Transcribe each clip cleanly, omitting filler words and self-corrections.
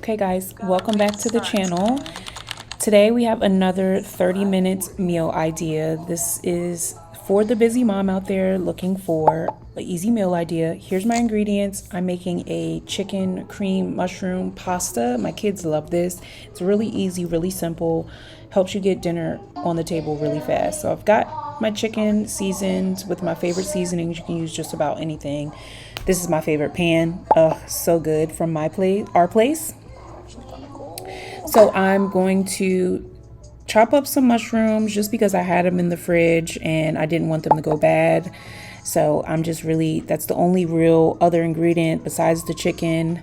Okay guys, welcome back to the channel. Today we have another 30-minute meal idea. This is for the busy mom out there looking for an easy meal idea. Here's my ingredients. I'm making a chicken cream mushroom pasta. My kids love this. It's really easy, really simple. Helps you get dinner on the table really fast. So I've got my chicken seasoned with my favorite seasonings. You can use just about anything. This is my favorite pan. So good from our place. So I'm going to chop up some mushrooms just because I had them in the fridge and I didn't want them to go bad. So that's the only real other ingredient besides the chicken.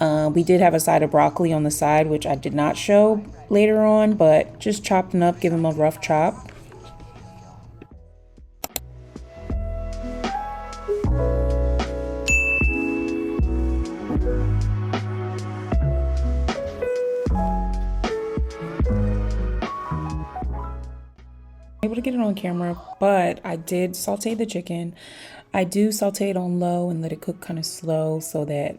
We did have a side of broccoli on the side, which I did not show later on, but just chopped them up, give them a rough chop. Able to get it on camera, but I did saute the chicken. I do saute it on low and let it cook kind of slow so that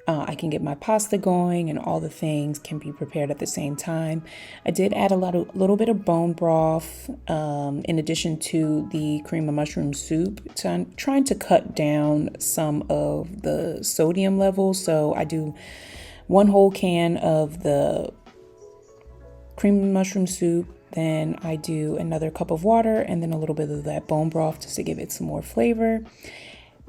I can get my pasta going and all the things can be prepared at the same time. I did add a little bit of bone broth in addition to the cream of mushroom soup. So I'm trying to cut down some of the sodium levels. So I do 1 whole can of the cream of mushroom soup. Then I do another cup of water and then a little bit of that bone broth just to give it some more flavor.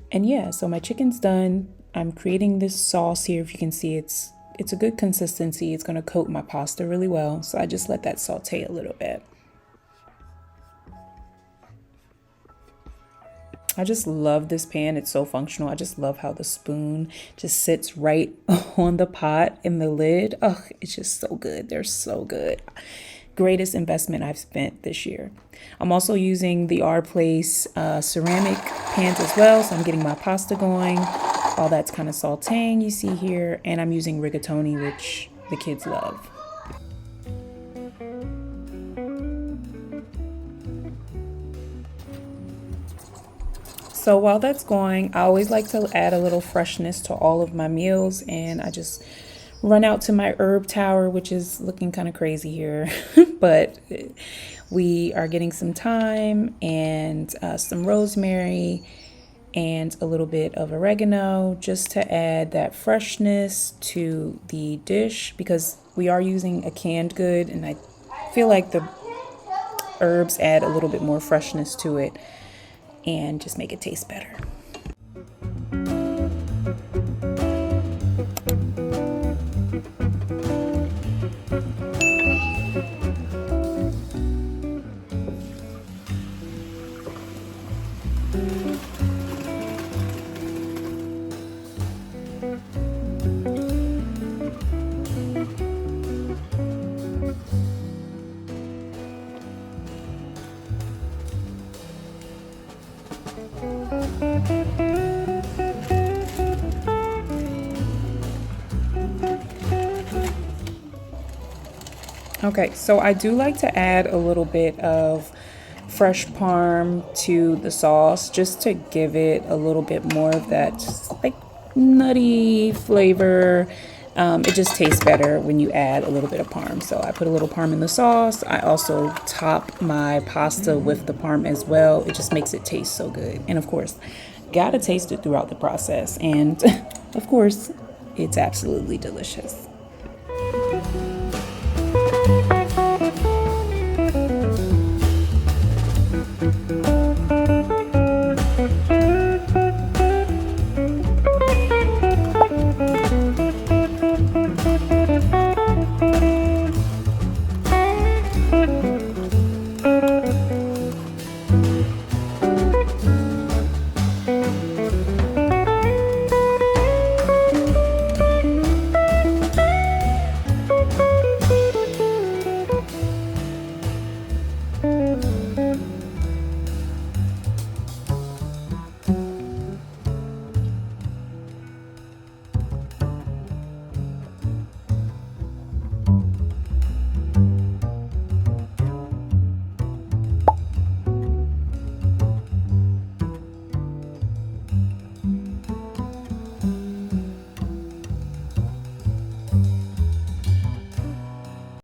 And yeah, so my chicken's done. I'm creating this sauce here. If you can see, it's a good consistency. It's going to coat my pasta really well. So I just let that saute a little bit. I just love this pan. It's so functional. I just love how the spoon just sits right on the pot in the lid. Oh, it's just so good. They're so good. Greatest investment I've spent this year. I'm also using the Our Place ceramic pans as well, so I'm getting my pasta going. All that's kind of sauteing, you see here, and I'm using rigatoni, which the kids love. So while that's going, I always like to add a little freshness to all of my meals, and I just run out to my herb tower, which is looking kind of crazy here, but we are getting some thyme and some rosemary and a little bit of oregano just to add that freshness to the dish, because we are using a canned good and I feel like the herbs add a little bit more freshness to it and just make it taste better. Okay, so I do like to add a little bit of fresh parm to the sauce just to give it a little bit more of that like nutty flavor. It just tastes better when you add a little bit of parm. So I put a little parm in the sauce. I also top my pasta with the parm as well. It just makes it taste so good. And of course, gotta taste it throughout the process. And of course, it's absolutely delicious.